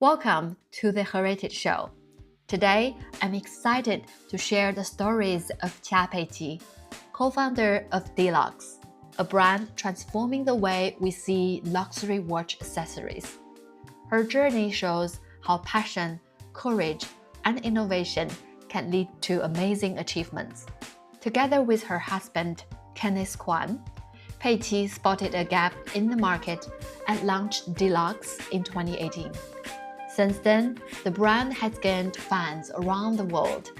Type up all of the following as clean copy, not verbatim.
Welcome to the Heritage Show. Today, I'm excited to share the stories of Chia Pei Qi, co-founder of Delugs, a brand transforming the way we see luxury watch accessories. Her journey shows how passion, courage, and innovation can lead to amazing achievements. Together with her husband, Kenneth Kwan, Pei Qi spotted a gap in the market and launched Delugs in 2018. Since then, the brand has gained fans around the world,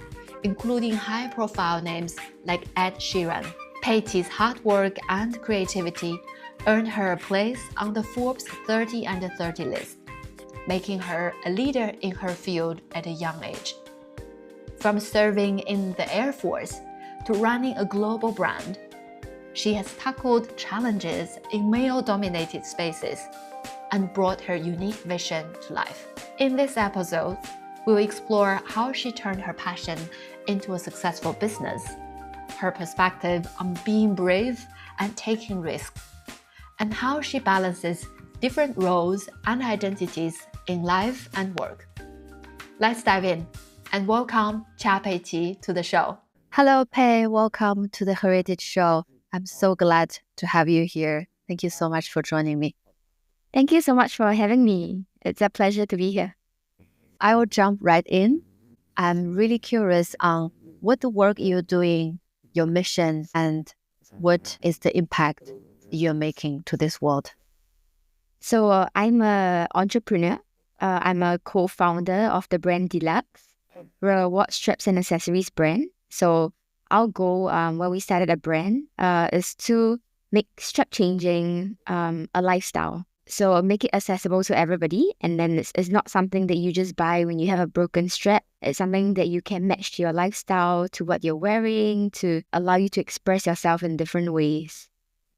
including high-profile names like Ed Sheeran. Pei Qi's hard work and creativity earned her a place on the Forbes 30 Under 30 list, making her a leader in her field at a young age. From serving in the Air Force to running a global brand, she has tackled challenges in male-dominated spaces and brought her unique vision to life. In this episode, we'll explore how she turned her passion into a successful business, her perspective on being brave and taking risks, and how she balances different roles and identities in life and work. Let's dive in and welcome Chia Pei Qi to the show. Hello, Pei. Welcome to the Heritage Show. I'm so glad to have you here. Thank you so much for joining me. Thank you so much for having me. It's a pleasure to be here. I will jump right in. I'm really curious on what the work you're doing, your mission, and what is the impact you're making to this world. So I'm an entrepreneur. I'm a co-founder of the brand Delugs. We're a watch straps and accessories brand. So our goal when we started a brand is to make strap changing a lifestyle. So make it accessible to everybody. And then it's not something that you just buy when you have a broken strap. It's something that you can match to your lifestyle, to what you're wearing, to allow you to express yourself in different ways.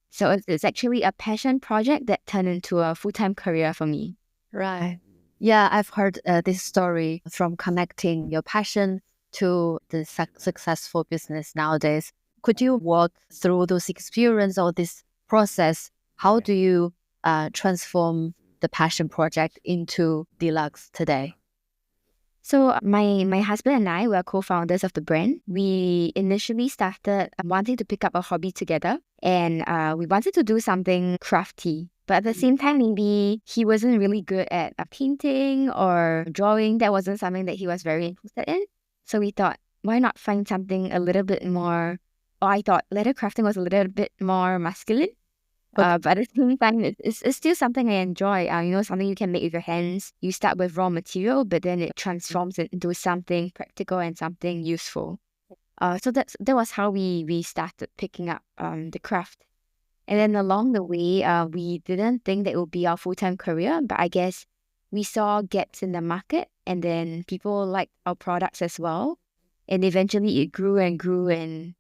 So it's actually a passion project that turned into a full-time career for me. Right. Yeah, I've heard this story from connecting your passion to the successful business nowadays. Could you walk through those experience or this process? How do you transform the passion project into Delugs today? So my husband and I were co-founders of the brand. We initially started wanting to pick up a hobby together, and we wanted to do something crafty. But at the same time, maybe he wasn't really good at painting or drawing. That wasn't something that he was very interested in. So we thought, why not find something a little bit more, or I thought leather crafting was a little bit more masculine. But at the same time, it's still something I enjoy. Something you can make with your hands. You start with raw material, but then it transforms it into something practical and something useful. So that was how we started picking up the craft. And then along the way, we didn't think that it would be our full-time career, but I guess we saw gaps in the market, and then people liked our products as well. And eventually it grew and grew, and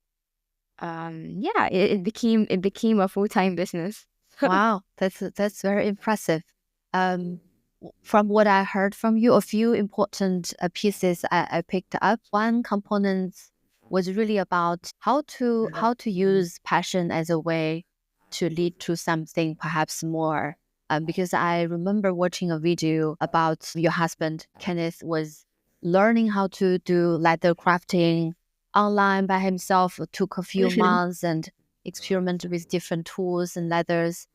it became a full-time business. Wow, that's very impressive. From what I heard from you, a few important pieces I picked up. One component was really about how to use passion as a way to lead to something perhaps more. Because I remember watching a video about your husband, Kenneth, was learning how to do leather crafting online by himself. It took a few months and experimented with different tools and leathers.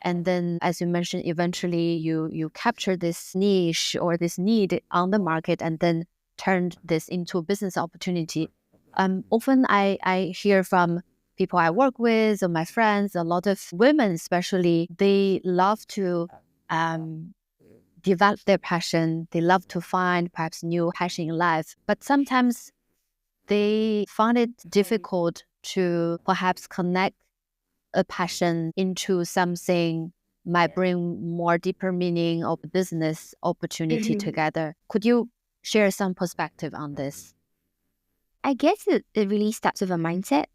And then, as you mentioned, eventually you captured this niche or this need on the market and then turned this into a business opportunity. Often I hear from people I work with or my friends, a lot of women especially, they love to develop their passion. They love to find perhaps new passion in life. But sometimes they find it difficult to perhaps connect a passion into something might bring more deeper meaning of business opportunity together. Could you share some perspective on this? I guess it really starts with a mindset.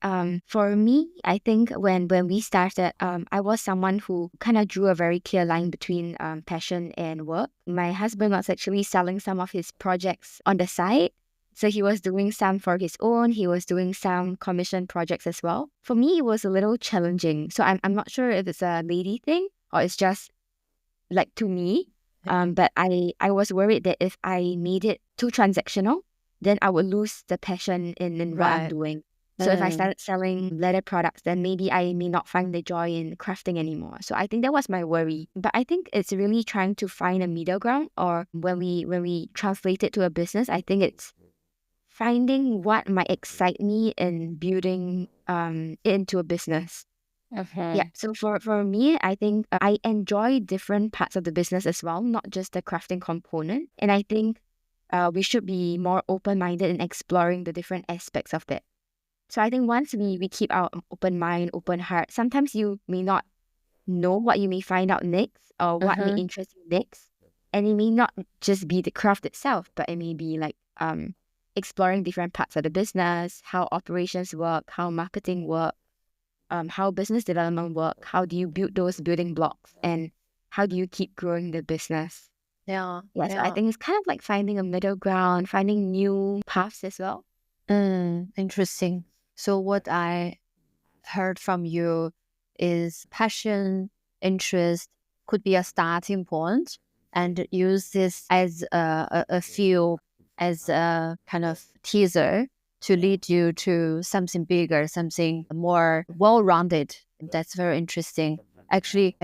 For me, I think when we started, I was someone who kind of drew a very clear line between passion and work. My husband was actually selling some of his projects on the side. So he was doing some for his own. He was doing some commission projects as well. For me, it was a little challenging. So I'm not sure if it's a lady thing or it's just like to me. But I was worried that if I made it too transactional, then I would lose the passion in what I'm Right. doing. So if I started selling leather products, then maybe I may not find the joy in crafting anymore. So I think that was my worry. But I think it's really trying to find a middle ground, or when we translate it to a business, I think it's finding what might excite me in building it into a business. Yeah. So for me, I think I enjoy different parts of the business as well, not just the crafting component. And I think we should be more open-minded in exploring the different aspects of that. So I think once we keep our open mind, open heart, sometimes you may not know what you may find out next or what may interest you next. And it may not just be the craft itself, but it may be like exploring different parts of the business, how operations work, how marketing work, how business development work, how do you build those building blocks, and how do you keep growing the business. Yeah. Yeah, so I think it's kind of like finding a middle ground, finding new paths as well. Interesting. So what I heard from you is passion, interest could be a starting point, and use this as a fuel, as a kind of teaser to lead you to something bigger, something more well-rounded. That's very interesting. Actually,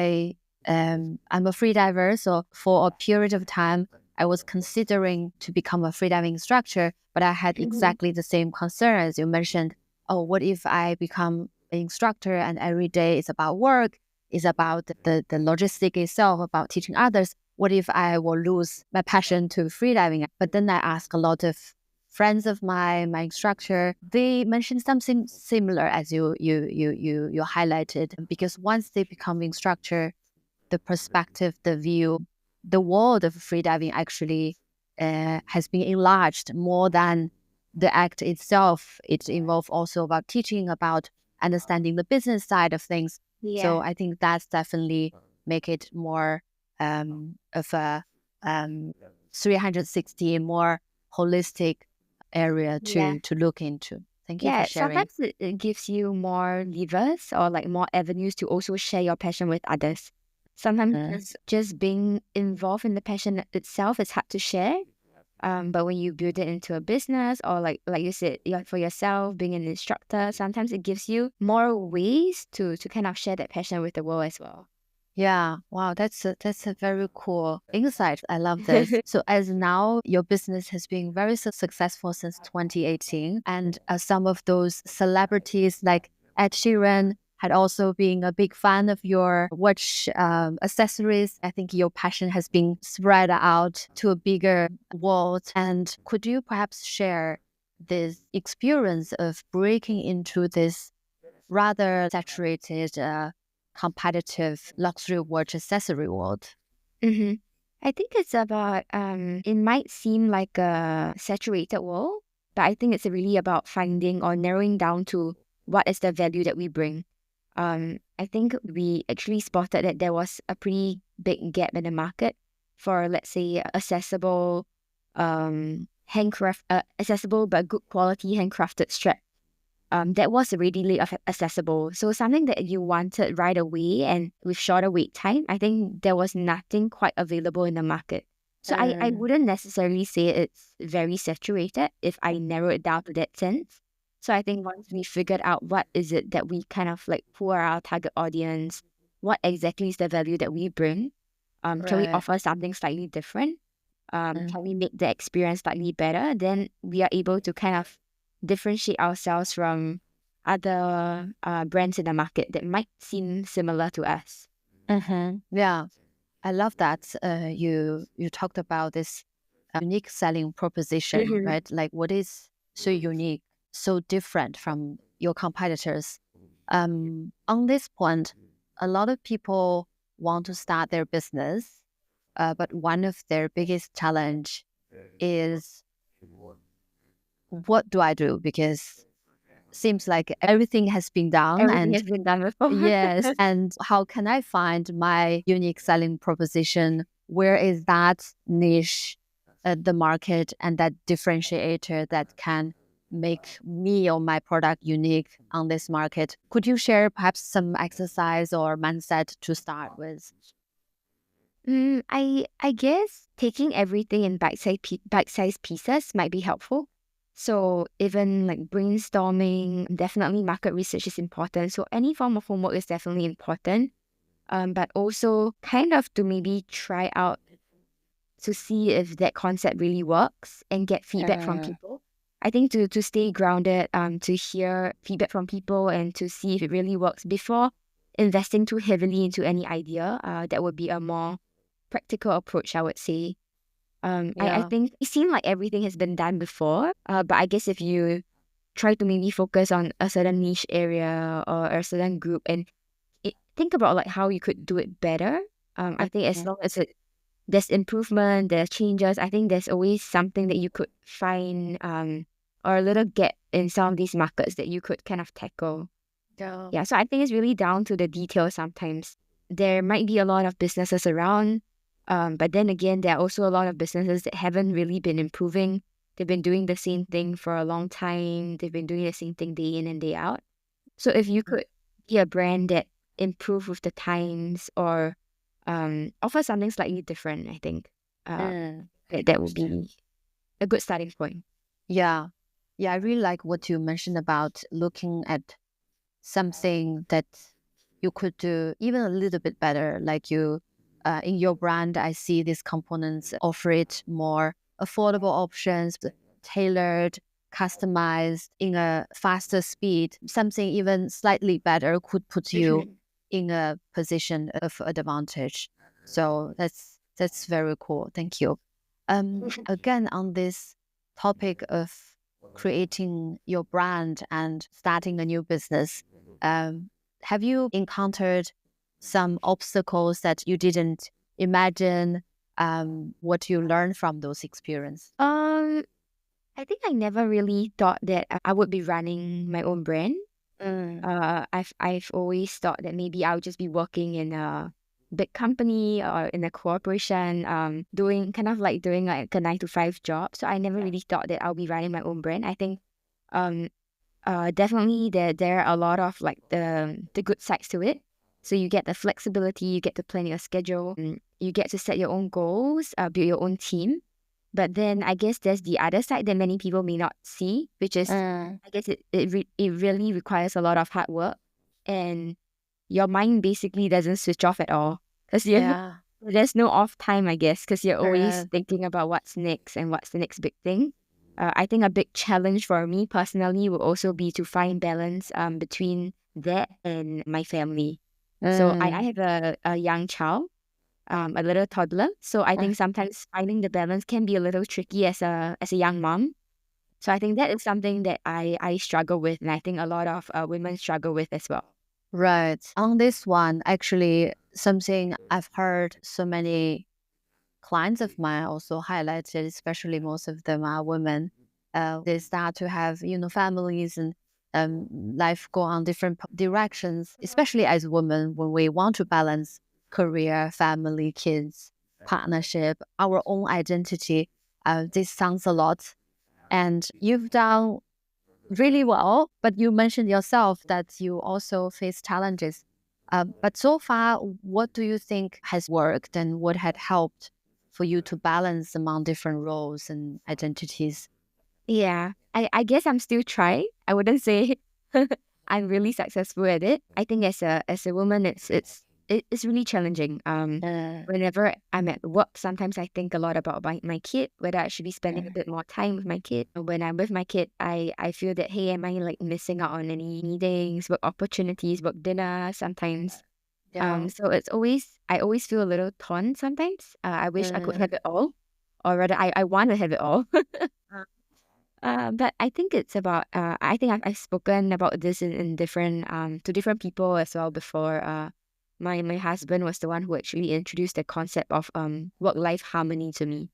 I'm a free diver, so for a period of time, I was considering to become a freediving instructor, but I had exactly the same concern as you mentioned. Oh, what if I become an instructor and every day is about work, is about the logistic itself, about teaching others? What if I will lose my passion to freediving? But then I asked a lot of friends of mine, my instructor, they mentioned something similar as you highlighted. Because once they become instructor, the perspective, the view, the world of freediving actually has been enlarged more than the act itself. It involves also about teaching, about understanding the business side of things. So I think that's definitely make it more of a 360, more holistic area Yeah. to look into. Thank you for Yeah, sharing. sometimes it gives you more levers or like more avenues to also share your passion with others. Sometimes just being involved in the passion itself is hard to share. But when you build it into a business, or like you said, for yourself, being an instructor, sometimes it gives you more ways to kind of share that passion with the world as well. Yeah, wow, that's a very cool insight. I love this. So as now your business has been very successful since 2018, and some of those celebrities like Ed Sheeran had also been a big fan of your watch accessories. I think your passion has been spread out to a bigger world. And could you perhaps share this experience of breaking into this rather saturated, competitive luxury watch accessory world? Mm-hmm. I think it's about, it might seem like a saturated world, but I think it's really about finding or narrowing down to what is the value that we bring. I think we actually spotted that there was a pretty big gap in the market for, let's say, accessible but good quality handcrafted strap that was readily accessible. So something that you wanted right away and with shorter wait time, I think there was nothing quite available in the market. So I wouldn't necessarily say it's very saturated if I narrow it down to that sense. So I think once we figured out what is it that we kind of like, who are our target audience, what exactly is the value that we bring, can we Right. offer something slightly different? Can we make the experience slightly better? Then we are able to kind of differentiate ourselves from other brands in the market that might seem similar to us. Yeah, I love that. You talked about this unique selling proposition, right? Like what is so unique, so different from your competitors? On this point, a lot of people want to start their business, but one of their biggest challenge is, what do I do? Because seems like everything has been done, Everything and has been done before. yes, and how can I find my unique selling proposition? Where is that niche, the market, and that differentiator that can make me or my product unique on this market? Could you share perhaps some exercise or mindset to start with? I guess taking everything in bite-sized pieces might be helpful. So even like brainstorming, definitely market research is important. So any form of homework is definitely important. But also kind of to maybe try out to see if that concept really works and get feedback from people. I think to stay grounded, to hear feedback from people and to see if it really works before investing too heavily into any idea, that would be a more practical approach, I would say. I Yeah. think it seems like everything has been done before, but I guess if you try to maybe focus on a certain niche area or a certain group and think about like how you could do it better, I think as Mm. long as there's improvement, there's changes, I think there's always something that you could find, or a little gap in some of these markets that you could kind of tackle. Yeah. Yeah, so I think it's really down to the details sometimes. There might be a lot of businesses around, but then again, there are also a lot of businesses that haven't really been improving. They've been doing the same thing for a long time. They've been doing the same thing day in and day out. So if you could be a brand that improve with the times or offer something slightly different, I think Mm. that would be a good starting point. Yeah. Yeah, I really like what you mentioned about looking at something that you could do even a little bit better. Like you, in your brand, I see these components offer it more affordable options, tailored, customized in a faster speed. Something even slightly better could put you in a position of advantage. So that's very cool. Thank you. Again, on this topic of creating your brand and starting a new business, have you encountered some obstacles that you didn't imagine? What you learned from those experiences? Um, I think I never really thought that I would be running my own brand. Mm. I've always thought that maybe I would just be working in a big company or in a corporation, doing like a 9 to 5 job. So I never really thought that I'll be running my own brand. I think um definitely there are a lot of like the good sides to it. So you get the flexibility, you get to plan your schedule, you get to set your own goals, build your own team. But then I guess there's the other side that many people may not see, which is Mm. I guess it really requires a lot of hard work, and your mind basically doesn't switch off at all because you Yeah. there's no off time, I guess, because you're always Correct. thinking about what's next and what's the next big thing. I think a big challenge for me personally will also be to find balance between that and my family. So I Mm. have a young child, a little toddler. So I Mm. think sometimes finding the balance can be a little tricky as a young mom. So I think that is something that I struggle with, and I think a lot of women struggle with as well. Right. On this one, actually, something I've heard so many clients of mine also highlighted, especially most of them are women. They start to have, families and life go on different directions, especially as women when we want to balance career, family, kids, partnership, our own identity. This sounds a lot. And you've done really well, but you mentioned yourself that you also face challenges. But so far, what do you think has worked and what had helped for you to balance among different roles and identities? Yeah, I guess I'm still trying. I wouldn't say I'm really successful at it. I think as a woman, it's really challenging. Uh, Whenever I'm at work, sometimes I think a lot about my kid, whether I should be spending a bit more time with my kid. When I'm with my kid, I feel that, hey, am I like missing out on any meetings, work opportunities, work dinner sometimes. yeah. So I always feel a little torn sometimes. I wish I could Uh, have it all, or rather, I want to have it all. But I think it's about I think I've spoken about this in different to different people as well before. My husband was the one who actually introduced the concept of work life harmony to me.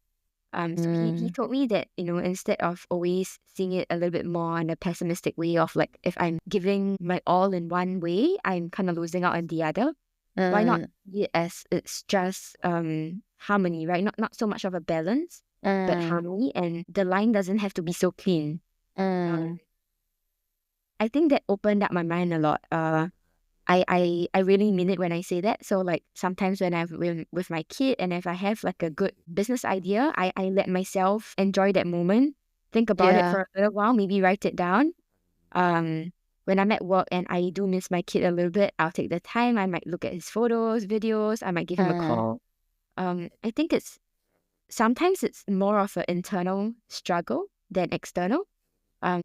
So he mm, told me that, instead of always seeing it a little bit more in a pessimistic way of like if I'm giving my all in one way, I'm kind of losing out on the other. Why not uh, see it as it's just harmony, right? Not so much of a balance, but uh, harmony, and the line doesn't have to be so clean. uh, Um, I think that opened up my mind a lot. I really mean it when I say that. So like sometimes when I'm with my kid and if I have like a good business idea, I let myself enjoy that moment, think about it Yeah. for a little while, maybe write it down. When I'm at work and I do miss my kid a little bit, I'll take the time. I might look at his photos, videos. I might give him a call. I think sometimes it's more of an internal struggle than external.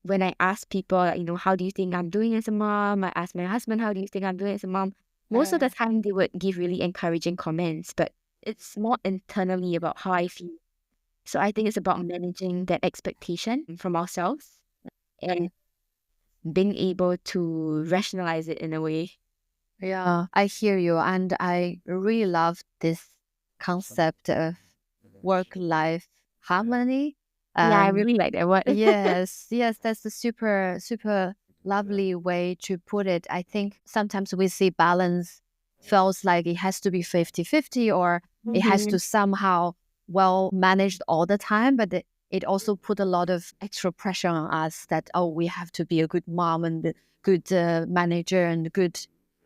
When I ask people, like, how do you think I'm doing as a mom? I ask my husband, how do you think I'm doing as a mom? Most of the time, they would give really encouraging comments, but it's more internally about how I feel. So I think it's about managing that expectation from ourselves and being able to rationalize it in a way. Yeah, I hear you. And I really love this concept of work-life harmony. Yeah, I really like that word. Yes, yes, that's a super, super lovely way to put it. I think sometimes we see balance feels like it has to be 50-50 or it has Mhm. to somehow well managed all the time, but it also put a lot of extra pressure on us that, oh, we have to be a good mom and a good manager and good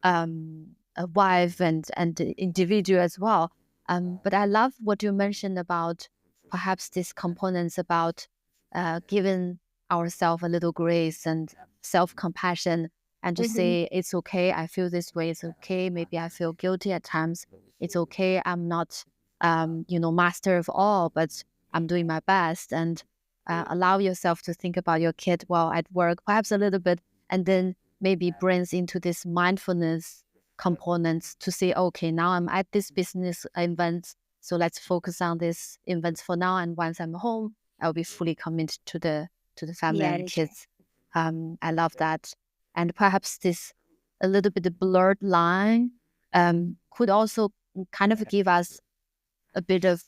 a wife and individual as well. But I love what you mentioned about perhaps these components about giving ourselves a little grace and self-compassion and to Mhm. say it's okay, I feel this way, it's okay, maybe I feel guilty at times, it's okay, I'm not master of all, but I'm doing my best. And allow yourself to think about your kid while at work perhaps a little bit, and then maybe brings into this mindfulness components to say, okay, now I'm at this business event, so let's focus on this event for now. And once I'm home, I'll be fully committed to the family Yeah, and that's right. kids. I love that. And perhaps this a little bit blurred line could also kind of give us a bit of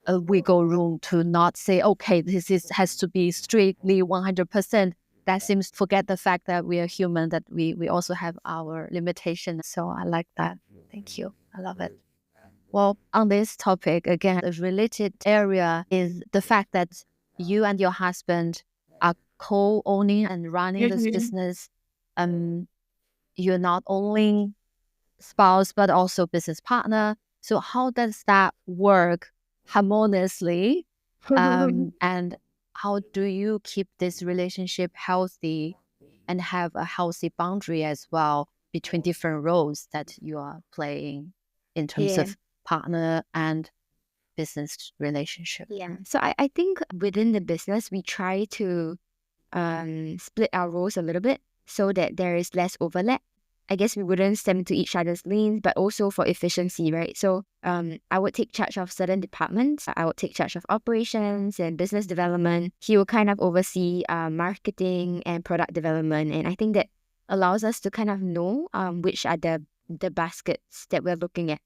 a wiggle room to not say, okay, this is has to be strictly 100%. That seems to forget the fact that we are human, that we also have our limitations. So I like that. Thank you. I love it. Well, on this topic, again, a related area is the fact that you and your husband are co-owning and running this Mhm. business. You're not only spouse, but also business partner. So how does that work harmoniously? And how do you keep this relationship healthy and have a healthy boundary as well between different roles that you are playing in terms Yeah. of partner and business relationship? Yeah. So I think within the business, we try to split our roles a little bit so that there is less overlap. I guess we wouldn't step into each other's lanes, but also for efficiency, right? So I would take charge of certain departments. I would take charge of operations and business development. He will kind of oversee marketing and product development. And I think that allows us to kind of know which are the baskets that we're looking at.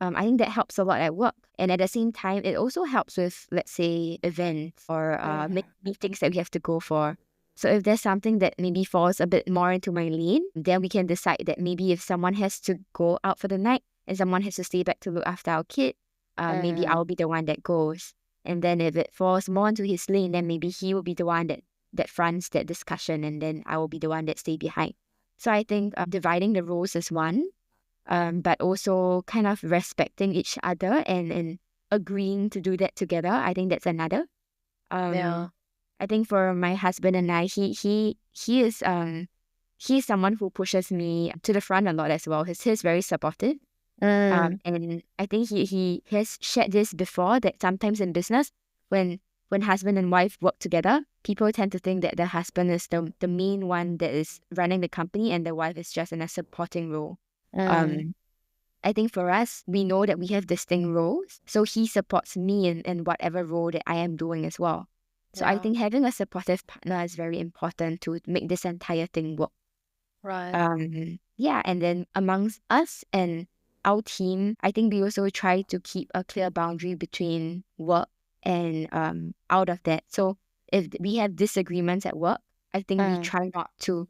I think that helps a lot at work. And at the same time, it also helps with, let's say, events or meetings that we have to go for. So if there's something that maybe falls a bit more into my lane, then we can decide that maybe if someone has to go out for the night and someone has to stay back to look after our kid, maybe I'll be the one that goes. And then if it falls more into his lane, then maybe he will be the one that fronts that discussion, and then I will be the one that stay behind. So I think dividing the roles is one, but also kind of respecting each other and agreeing to do that together. I think that's another. Yeah. I think for my husband and I, he is he's someone who pushes me to the front a lot as well. He's very supportive. And I think he has shared this before that sometimes in business, when husband and wife work together, people tend to think that the husband is the main one that is running the company and the wife is just in a supporting role. Um, I think for us, we know that we have distinct roles. So he supports me in whatever role that I am doing as well. So I Yeah. think having a supportive partner is very important to make this entire thing work. Right. Yeah, and then amongst us and our team, I think we also try to keep a clear boundary between work and out of that. So if we have disagreements at work, I think we try not to,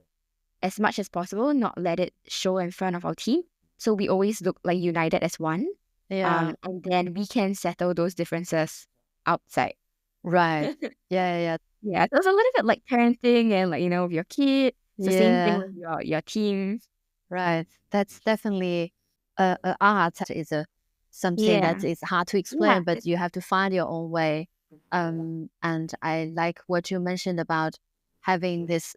as much as possible, not let it show in front of our team. So we always look like united as one. Yeah. And then we can settle those differences outside. Right. Yeah. Yeah. Yeah, so it's a little bit like parenting and like, with your kid. It's the same thing Yeah. with your team. right. That's definitely a art is a something that Yeah. is hard to Yeah. explain, but you have to find your own way. And I like what you mentioned about having this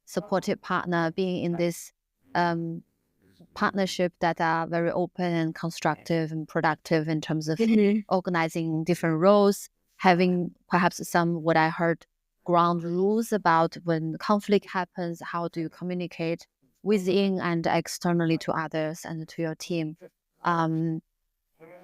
supportive partner, being in this um partnership that are very open and constructive and productive in terms of Mhm. organizing different roles, having perhaps some what I heard ground rules about when conflict happens, how do you communicate within and externally to others and to your team. Um,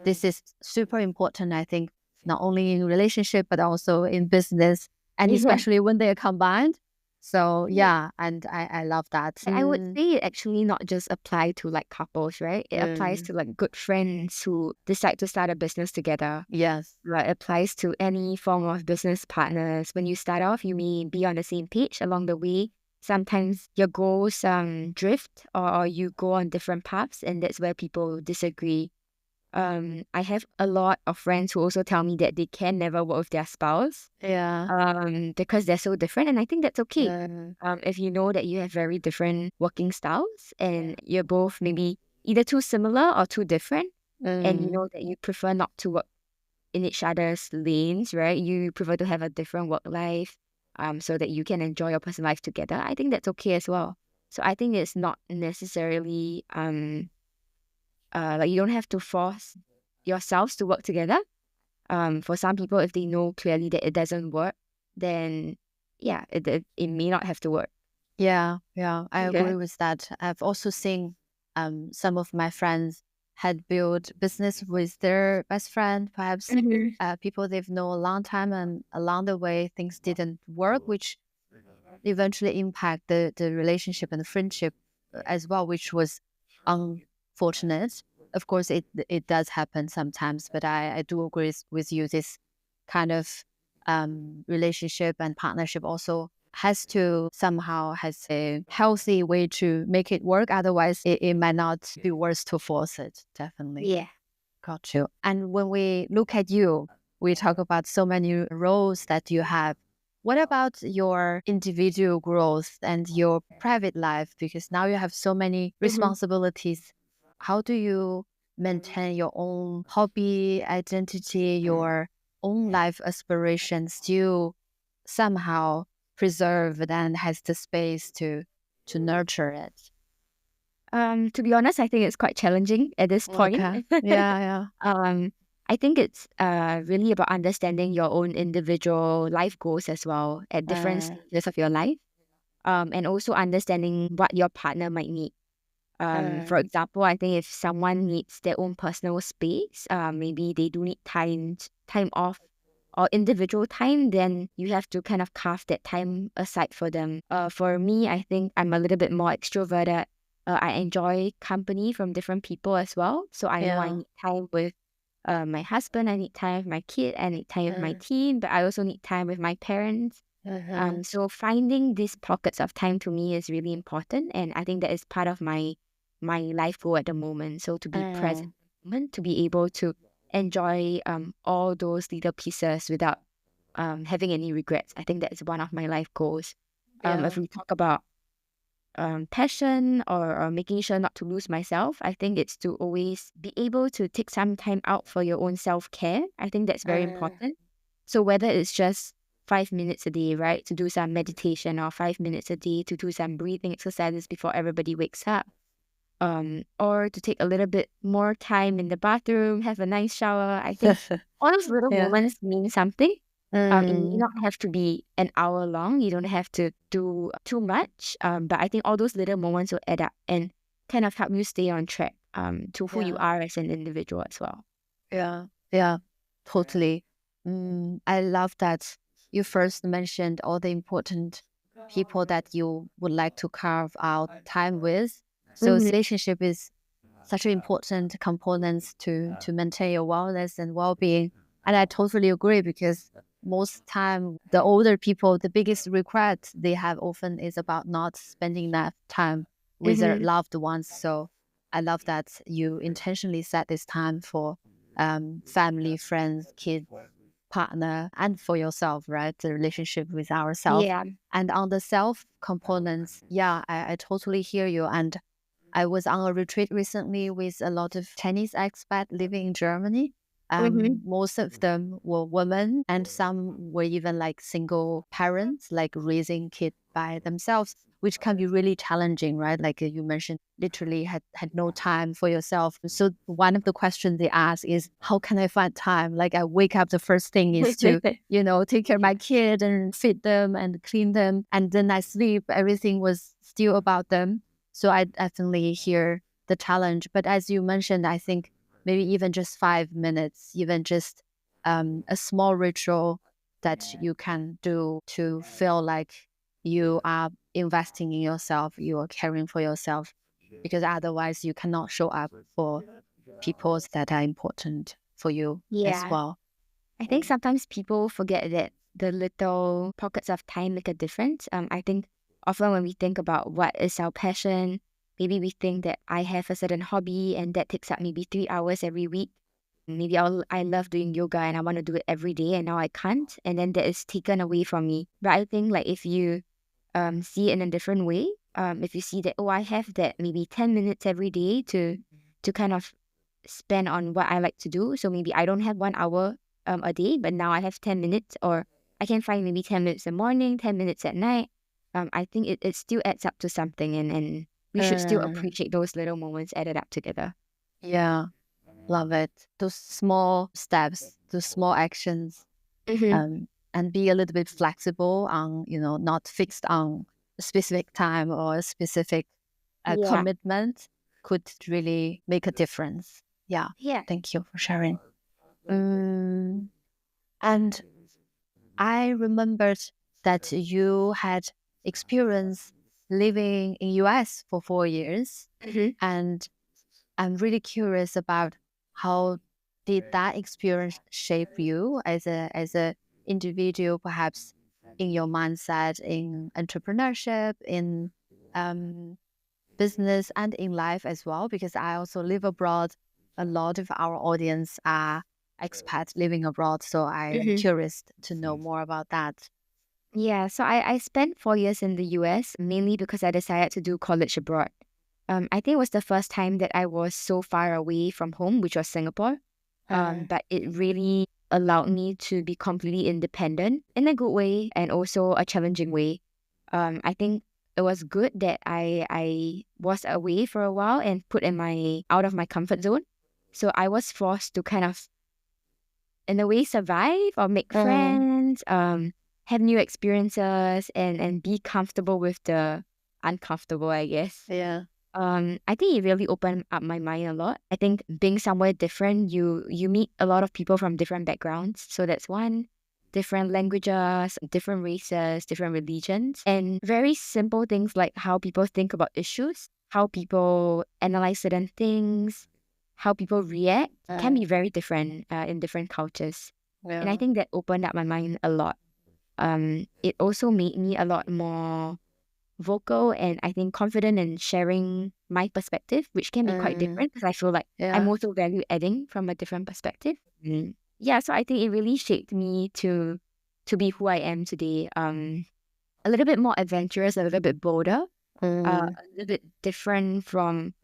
this is super important, I think, not only in relationship but also in business, and Yeah. especially when they are combined. So yeah, and I love that. I would say it actually not just apply to like couples, right? It applies Mm, to like good friends who decide to start a business together. yes. Right, applies to any form of business partners. When you start off, you may be on the same page along the way. Sometimes your goals drift or you go on different paths, and that's where people disagree. I have a lot of friends who also tell me that they can never work with their spouse Yeah. because they're so different, and I think that's okay. Mm, If you know that you have very different working styles and you're both maybe either too similar or too different, and you mm, know that you prefer not to work in each other's lanes, right? You prefer to have a different work life, so that you can enjoy your personal life together. I think that's okay as well. So I think it's not necessarily like you don't have to force yourselves to work together. For some people, if they know clearly that it doesn't work, then yeah, it may not have to work. yeah, yeah, I Yeah. agree with that. I've also seen some of my friends had built business with their best friend, perhaps Mhm. people they've known a long time, and along the way things didn't work, which eventually impact the relationship and the friendship as well, which was unfortunate. Of course, it does happen sometimes, but I do agree with you. This kind of relationship and partnership also has to somehow has a healthy way to make it work. Otherwise, it might not be worth to force it. Definitely. Yeah. Got you. And when we look at you, we talk about so many roles that you have. What about your individual growth and your private life? Because now you have so many Mhm. responsibilities. How do you maintain your own hobby, identity, your own life aspirations still somehow preserved and has the space to nurture it? To be honest, I think it's quite challenging at this point. Okay. Yeah, yeah. Um, I think it's really about understanding your own individual life goals as well at different Uh, stages of your life. And also understanding what your partner might need. For uh, example, I think if someone needs their own personal space, maybe they do need time off or individual time, then you have to kind of carve that time aside for them. For me, I think I'm a little bit more extroverted. I enjoy company from different people as well. So I know I yeah. need time with my husband, I need time with my kid, I need time with my Uh, team, but I also need time with my parents. uh-huh. So finding these pockets of time to me is really important, and I think that is part of my life goal at the moment. So to be Uh, present, in the moment, to be able to enjoy all those little pieces without having any regrets. I think that is one of my life goals. If yeah. we talk about passion or making sure not to lose myself, I think it's to always be able to take some time out for your own self care. I think that's very Uh, important. So whether it's just 5 minutes a day, right, to do some meditation, or 5 minutes a day to do some breathing exercises before everybody wakes up, or to take a little bit more time in the bathroom, have a nice shower. I think all those little yeah. moments mean something. It may Mm, not have to be an hour long. You don't have to do too much. But I think all those little moments will add up and kind of help you stay on track to who you yeah. are as an individual as well. Yeah. Yeah. Totally. I love that you first mentioned all the important people that you would like to carve out time with. So Mm-hmm. relationship is such an important component to maintain your wellness and well-being. And I totally agree because most time the older people, the biggest regret they have often is about not spending enough time with their Mm-hmm. loved ones. So I love that you intentionally set this time for family, friends, kids, partner, and for yourself, right? The relationship with ourselves. Yeah. And on the self components, yeah, I totally hear you. And I was on a retreat recently with a lot of Chinese expats living in Germany. Most of them were women, and some were even like single parents, like raising kids by themselves, which can be really challenging, right? Like you mentioned, literally had no time for yourself. So one of the questions they ask is, how can I find time? Like I wake up, the first thing is to, take care of my kid and feed them and clean them. And then I sleep, everything was still about them. So I definitely hear the challenge. But as you mentioned, I think maybe even just 5 minutes, even just a small ritual that you can do to feel like you are investing in yourself, you are caring for yourself, because otherwise you cannot show up for people that are important for you as Yeah. well. I think sometimes people forget that the little pockets of time make a difference. I think often when we think about what is our passion, maybe we think that I have a certain hobby and that takes up maybe 3 hours every week. Maybe I love doing yoga and I want to do it every day and now I can't. And then that is taken away from me. But I think like if you see it in a different way, if you see that, oh, I have that maybe 10 minutes every day to kind of spend on what I like to do. So maybe I don't have 1 hour a day, but now I have 10 minutes, or I can find maybe 10 minutes in the morning, 10 minutes at night. I think it still adds up to something, and we should still appreciate those little moments added up together. Yeah, love it. Those small steps, those small actions, Mm-hmm. and be a little bit flexible on, not fixed on a specific time or a specific Yeah. commitment could really make a difference. Yeah. Yeah. Thank you for sharing. And I remembered that you had experience living in US for 4 years, Mm-hmm. and I'm really curious about how did that experience shape you as a individual, perhaps in your mindset, in entrepreneurship, in business, and in life as well. Because I also live abroad. A lot of our audience are expats living abroad, so I'm Mm-hmm. curious to know more about that. Yeah, so I spent 4 years in the US mainly because I decided to do college abroad. I think it was the first time that I was so far away from home, which was Singapore. But it really allowed me to be completely independent in a good way and also a challenging way. I think it was good that I was away for a while and put in my out of my comfort zone. So I was forced to kind of in a way survive or make friends, have new experiences and be comfortable with the uncomfortable, I guess. Yeah. I think it really opened up my mind a lot. I think being somewhere different, you meet a lot of people from different backgrounds. So that's one. Different languages, different races, different religions, and very simple things like how people think about issues, how people analyze certain things, how people react can be very different in different cultures. And I think that opened up my mind a lot. It also made me a lot more vocal and I think confident in sharing my perspective, which can be quite different because I feel like I'm Yeah. also value adding from a different perspective. Yeah, so I think it really shaped me to be who I am today. A little bit more adventurous, a little bit bolder, a little bit different from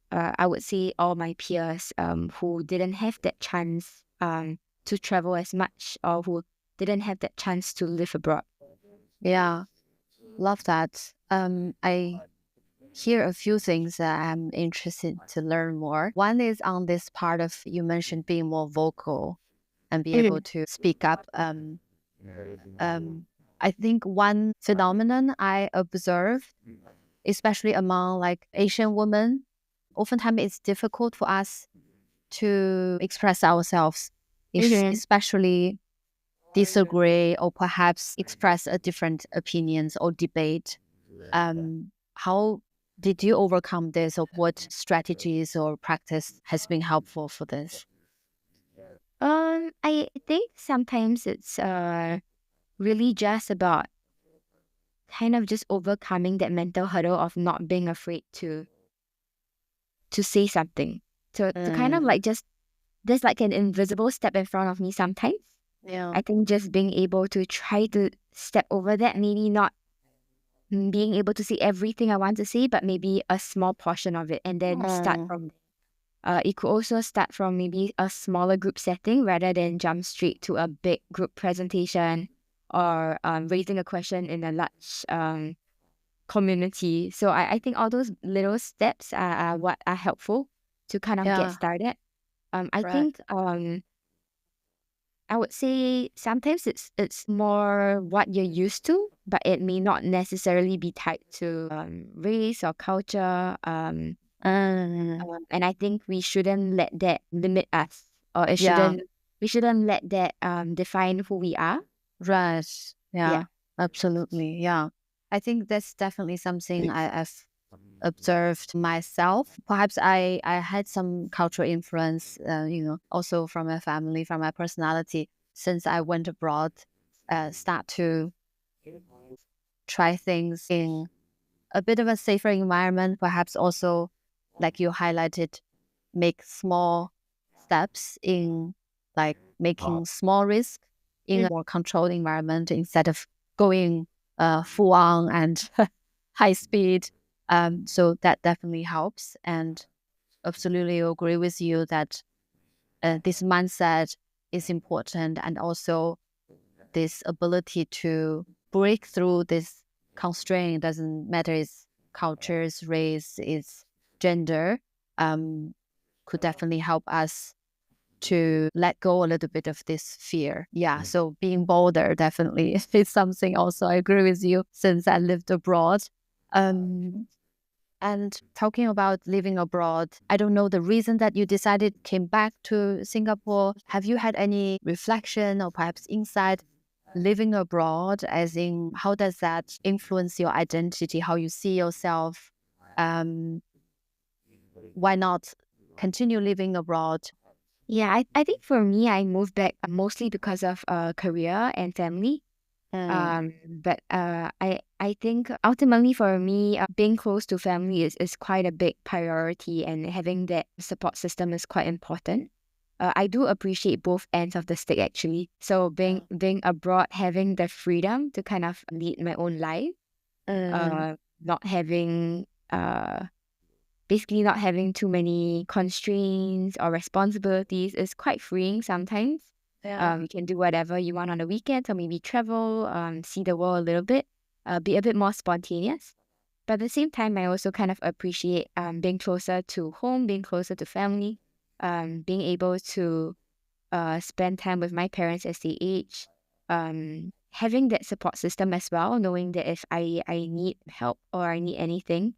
I would say all my peers who didn't have that chance to travel as much or who didn't have that chance to live abroad. Yeah. Love that. I hear a few things that I'm interested to learn more. One is on this part of you mentioned being more vocal and be able to speak up. I think one phenomenon I observe, especially among like Asian women, oftentimes it's difficult for us to express ourselves, Mm-hmm. especially disagree or perhaps express a different opinions or debate. How did you overcome this, or what strategies or practice has been helpful for this? I think sometimes it's really just about kind of just overcoming that mental hurdle of not being afraid to say something. To kind of like just there's like an invisible step in front of me sometimes. Yeah. I think just being able to try to step over that, maybe not being able to say everything I want to say, but maybe a small portion of it, and then start from it could also start from maybe a smaller group setting rather than jump straight to a big group presentation or raising a question in a large community. So I think all those little steps are what are helpful to kind of get started. I think I would say sometimes it's more what you're used to, but it may not necessarily be tied to race or culture. And I think we shouldn't let that limit us, or we shouldn't let that define who we are. Right. Yeah. Absolutely. Yeah. I think that's definitely something I've observed myself. Perhaps I had some cultural influence, also from my family, from my personality. Since I went abroad, start to try things in a bit of a safer environment, perhaps also, like you highlighted, make small steps in like making small risk in a more controlled environment instead of going full on and high speed. So that definitely helps, and absolutely agree with you that this mindset is important, and also this ability to break through this constraint. Doesn't matter it's cultures, race, it's gender. Could definitely help us to let go a little bit of this fear. Yeah, so being bolder definitely is something also I agree with you since I lived abroad. And talking about living abroad, I don't know the reason that you decided came back to Singapore. Have you had any reflection or perhaps insight living abroad, as in how does that influence your identity, how you see yourself? Why not continue living abroad? Yeah, I think for me, I moved back mostly because of career and family. But I think ultimately for me, being close to family is quite a big priority, and having that support system is quite important. I do appreciate both ends of the stick actually. So being abroad, having the freedom to kind of lead my own life, not having basically not having too many constraints or responsibilities is quite freeing sometimes. You can do whatever you want on the weekends, or maybe travel, see the world a little bit, be a bit more spontaneous. But at the same time, I also kind of appreciate being closer to home, being closer to family, being able to spend time with my parents as they age, having that support system as well, knowing that if I need help or I need anything,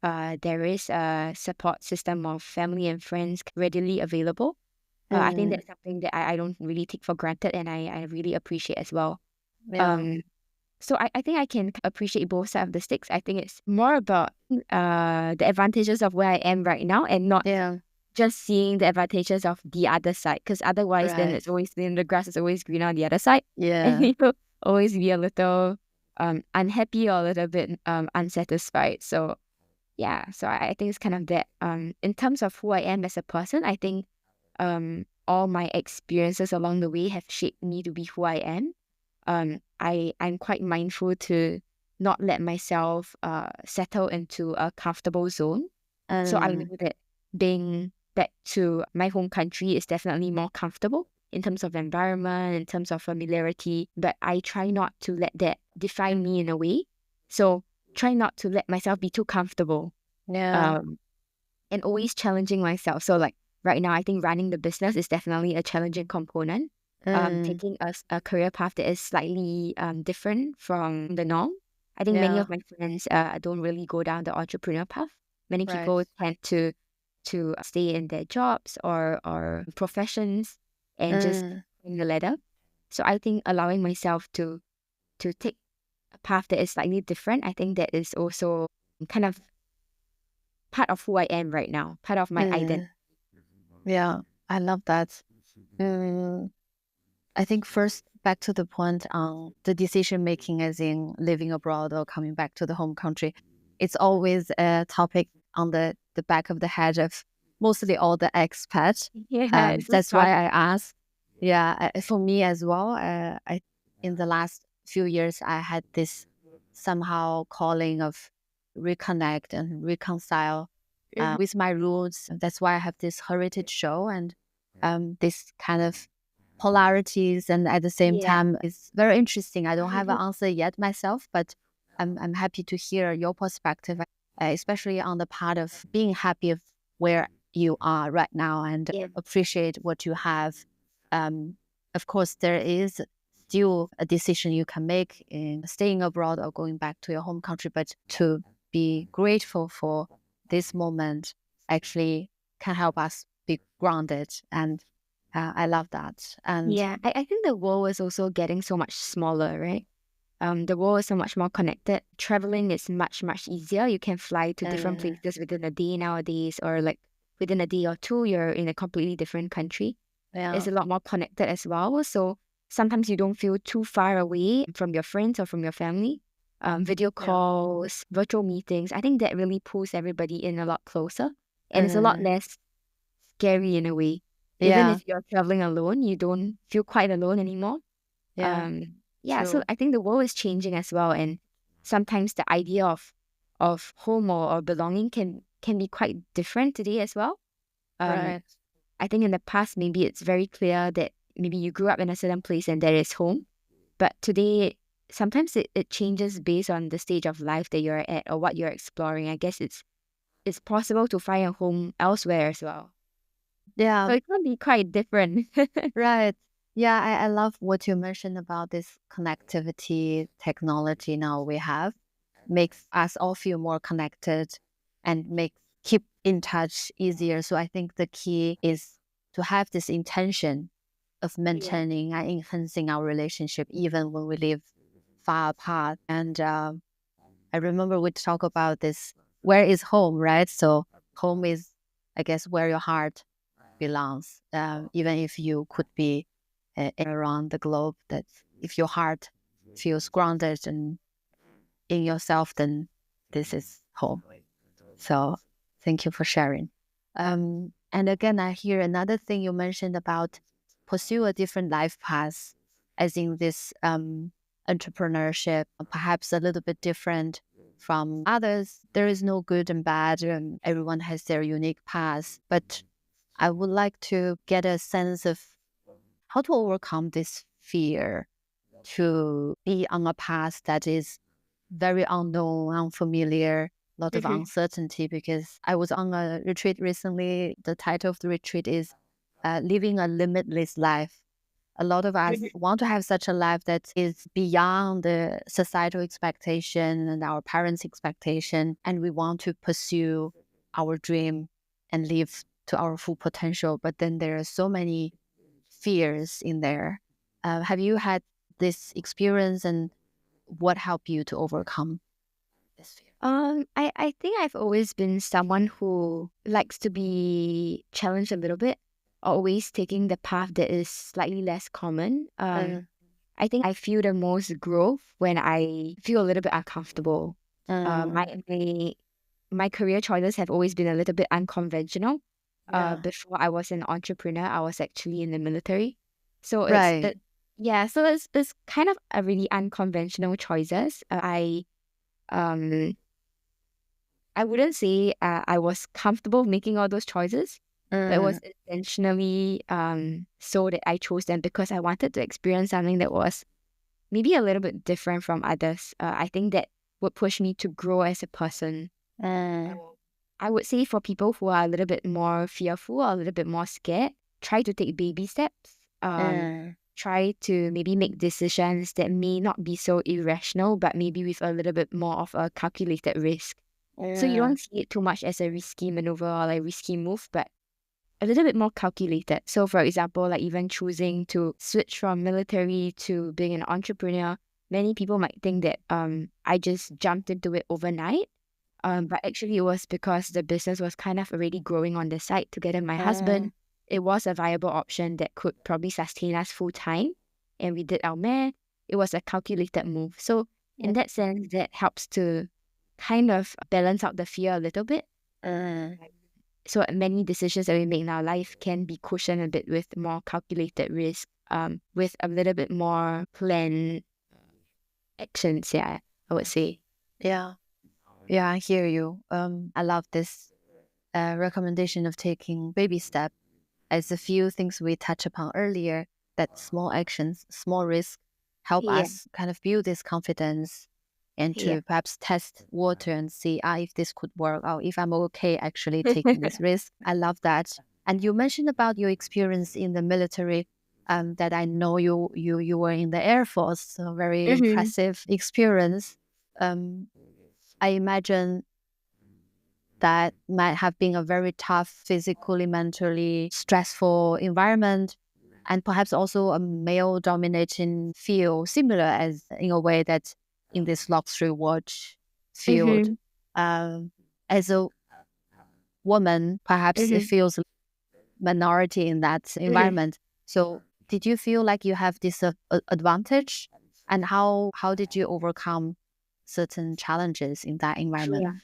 there is a support system of family and friends readily available. I think that's something that I don't really take for granted, and I really appreciate as well. So I think I can appreciate both sides of the sticks. I think it's more about the advantages of where I am right now, and not just seeing the advantages of the other side. Because otherwise, then it's always, then the grass is always greener on the other side. And you'll always be a little unhappy or a little bit unsatisfied. So yeah, so I think it's kind of that. In terms of who I am as a person, I think all my experiences along the way have shaped me to be who I am. I'm quite mindful to not let myself settle into a comfortable zone. So I know that being back to my home country is definitely more comfortable in terms of environment, in terms of familiarity, but I try not to let that define me in a way. So try not to let myself be too comfortable. And always challenging myself. So like right now, I think running the business is definitely a challenging component. Taking a career path that is slightly different from the norm. I think many of my friends don't really go down the entrepreneur path. Many people tend to stay in their jobs or professions and just in the ladder. So I think allowing myself to take a path that is slightly different, I think that is also kind of part of who I am right now, part of my identity. Yeah, I love that. I think first back to the point on the decision making, as in living abroad or coming back to the home country. It's always a topic on the back of the head of mostly all the expats. Yeah, that's why I asked. Yeah, for me as well. In the last few years, I had this somehow calling of reconnect and reconcile with my roots. That's why I have this heritage show and this kind of polarities, and at the same Yeah. time, it's very interesting. I don't have an answer yet myself, but I'm happy to hear your perspective, especially on the part of being happy of where you are right now and Yeah. appreciate what you have. Of course, there is still a decision you can make in staying abroad or going back to your home country, but to be grateful for this moment actually can help us be grounded. And I love that. And Yeah, I think the world is also getting so much smaller, right? The world is so much more connected. Traveling is much, much easier. You can fly to different places within a day nowadays, or like within a day or two, you're in a completely different country. It's a lot more connected as well. So sometimes you don't feel too far away from your friends or from your family. Video calls, virtual meetings, I think that really pulls everybody in a lot closer. And it's a lot less scary in a way. Even yeah, if you're traveling alone, you don't feel quite alone anymore. yeah, Yeah, so true, I think the world is changing as well, and sometimes the idea of home or belonging can be quite different today as well. Um, right, I think in the past maybe it's very clear that maybe you grew up in a certain place and there is home, but today sometimes it changes based on the stage of life that you're at or what you're exploring. I guess it's possible to find a home elsewhere as well. yeah, So it can be quite different. right. Yeah, I love what you mentioned about this connectivity technology now we have. Makes us all feel more connected and make keep in touch easier. So I think the key is to have this intention of Yeah. maintaining and enhancing our relationship even when we live far apart. And I remember we talk about this, where is home, right? So home is, I guess, where your heart belongs. Even if you could be around the globe, that if your heart feels grounded and in yourself, then this is home. So thank you for sharing. And again, I hear another thing you mentioned about pursue a different life path, as in this entrepreneurship, perhaps a little bit different from others. There is no good and bad, and everyone has their unique path. But I would like to get a sense of how to overcome this fear to be on a path that is very unknown, unfamiliar, a lot of Mhm. uncertainty. Because I was on a retreat recently. The title of the retreat is Living a Limitless Life. A lot of us want to have such a life that is beyond the societal expectation and our parents' expectation, and we want to pursue our dream and live to our full potential. But then there are so many fears in there. Have you had this experience, and what helped you to overcome this fear? I think I've always been someone who likes to be challenged a little bit, always taking the path that is slightly less common. I think I feel the most growth when I feel a little bit uncomfortable. Uh, My career choices have always been a little bit unconventional. yeah. Before I was an entrepreneur, I was actually in the military. So Right. yeah, so it's kind of a really unconventional choices. Um I wouldn't say I was comfortable making all those choices, but it Uh, was intentionally so that I chose them because I wanted to experience something that was maybe a little bit different from others. I think that would push me to grow as a person. uh, I would say for people who are a little bit more fearful or a little bit more scared, try to take baby steps. uh, Try to maybe make decisions that may not be so irrational, but maybe with a little bit more of a calculated risk. So you uh, don't see it too much as a risky maneuver or like risky move, but a little bit more calculated. So for example, like even choosing to switch from military to being an entrepreneur, many people might think that I just jumped into it overnight. But actually it was because the business was kind of already growing on the side together with my uh, husband. It was a viable option that could probably sustain us full time. And we did our math. It was a calculated move. So in that sense, that helps to kind of balance out the fear a little bit. uh, So many decisions that we make in our life can be cushioned a bit with more calculated risk, with a little bit more planned actions. Yeah. I would say. Yeah. Yeah, I hear you. I love this recommendation of taking baby steps. As a few things we touched upon earlier, that small actions, small risks help Yeah. us kind of build this confidence and Yeah. to perhaps test water and see if this could work or if I'm okay actually taking this risk. I love that. And you mentioned about your experience in the military. That I know you were in the Air Force, so very impressive experience. I imagine that might have been a very tough, physically, mentally stressful environment, and perhaps also a male dominating field, similar as in a way that in this luxury watch field. Mm-hmm. As a woman, perhaps it Mm-hmm. feels minority in that Mm-hmm. environment. So did you feel like you have this advantage? And how did you overcome certain challenges in that environment? Yeah.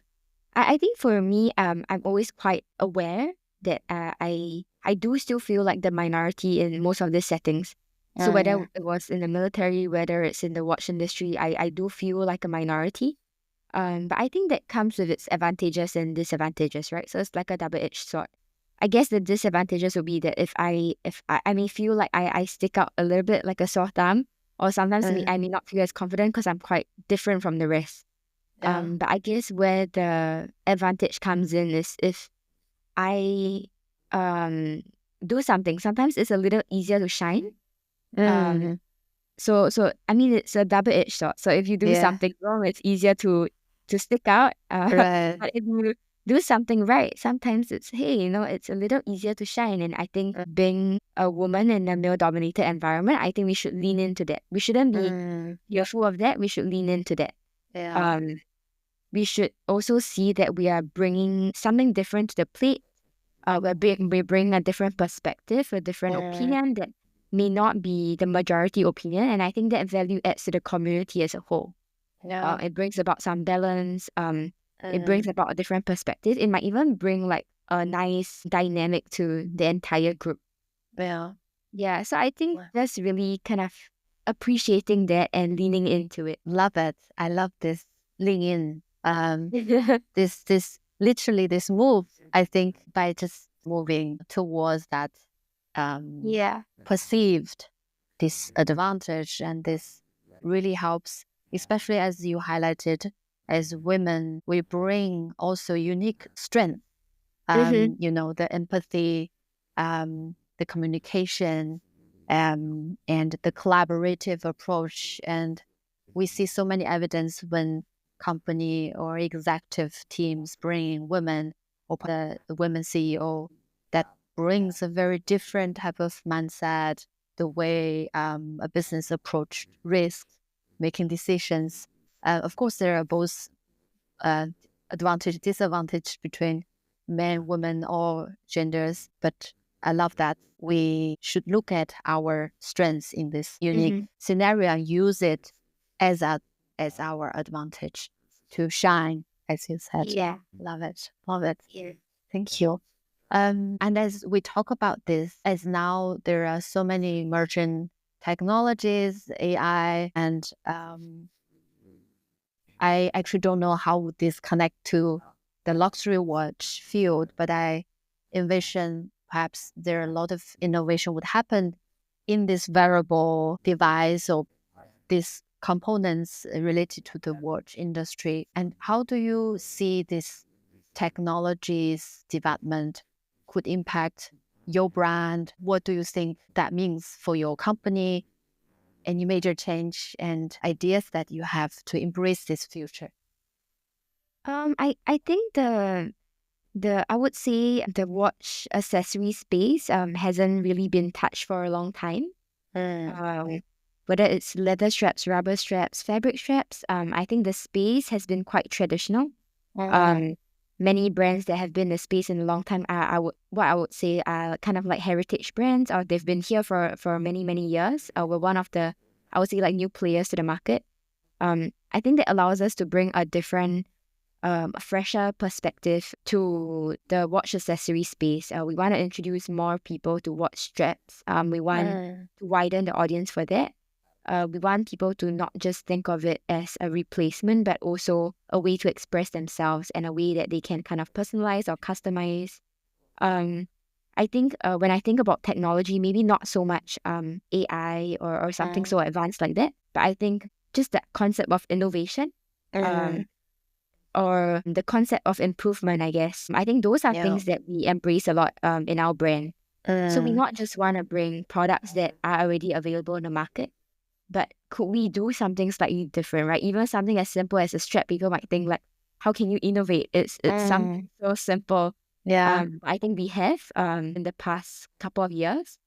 I think for me, I'm always quite aware that I do still feel like the minority in most of these settings. So whether it was in the military, whether it's in the watch industry, I do feel like a minority. But I think that comes with its advantages and disadvantages, right? So it's like a double-edged sword. I guess the disadvantages would be that if I may feel like I stick out a little bit like a sore thumb, or sometimes I may not feel as confident because I'm quite different from the rest. Yeah. But I guess where the advantage comes in is if I um do something. Sometimes it's a little easier to shine. Um, so I mean it's a double-edged sword. So if you do Yeah. something wrong, it's easier to stick out. Right. But if you do something right, sometimes it's hey, it's a little easier to shine. And I think being a woman in a male-dominated environment, I think we should lean into that. We shouldn't be fearful of that. We should lean into that. Yeah. We should also see that we are bringing something different to the plate. We bring a different perspective, a different opinion that may not be the majority opinion. And I think that value adds to the community as a whole. Yeah. It brings about some balance. It brings about a different perspective. It might even bring like a nice dynamic to the entire group. Yeah. Yeah, so I think that's really kind of appreciating that and leaning into it. Love it. I love this lean in. This literally this move. I think by just moving towards that Yeah. perceived disadvantage, and this really helps, especially as you highlighted, as women, we bring also unique strength. The empathy, the communication, and the collaborative approach. And we see so many evidence when company or executive teams bring women or the women CEO that brings a very different type of mindset, the way a business approach risks, making decisions. Of course, there are both advantage, disadvantage between men, women, or genders. But I love that we should look at our strengths in this unique scenario and use it as our advantage to shine, as you said. Yeah. Love it. Love it. Yeah. Thank you. And as we talk about this, as now there are so many emerging technologies, AI, and I actually don't know how this connect to the luxury watch field, but I envision perhaps there are a lot of innovation would happen in this wearable device or these components related to the watch industry. And how do you see this technology's development could impact your brand? What do you think that means for your company? Any major change and ideas that you have to embrace this future? I think I would say the watch accessory space hasn't really been touched for a long time. Whether it's leather straps, rubber straps, fabric straps, I think the space has been quite traditional. Many brands that have been in the space in a long time what I would say are kind of like heritage brands, or they've been here for many years. We're one of the, I would say, like new players to the market. I think that allows us to bring a different, a fresher perspective to the watch accessory space. We want to introduce more people to watch straps. We want to widen the audience for that. We want people to not just think of it as a replacement, but also a way to express themselves and a way that they can kind of personalize or customize. I think when I think about technology, maybe not so much AI or something so advanced like that, but I think just that concept of innovation or the concept of improvement, I guess. I think those are things that we embrace a lot in our brand. So we not just want to bring products that are already available in the market, but could we do something slightly different, right? Even something as simple as a strap, people might think like, how can you innovate? It's something so simple. I think we have in the past couple of years,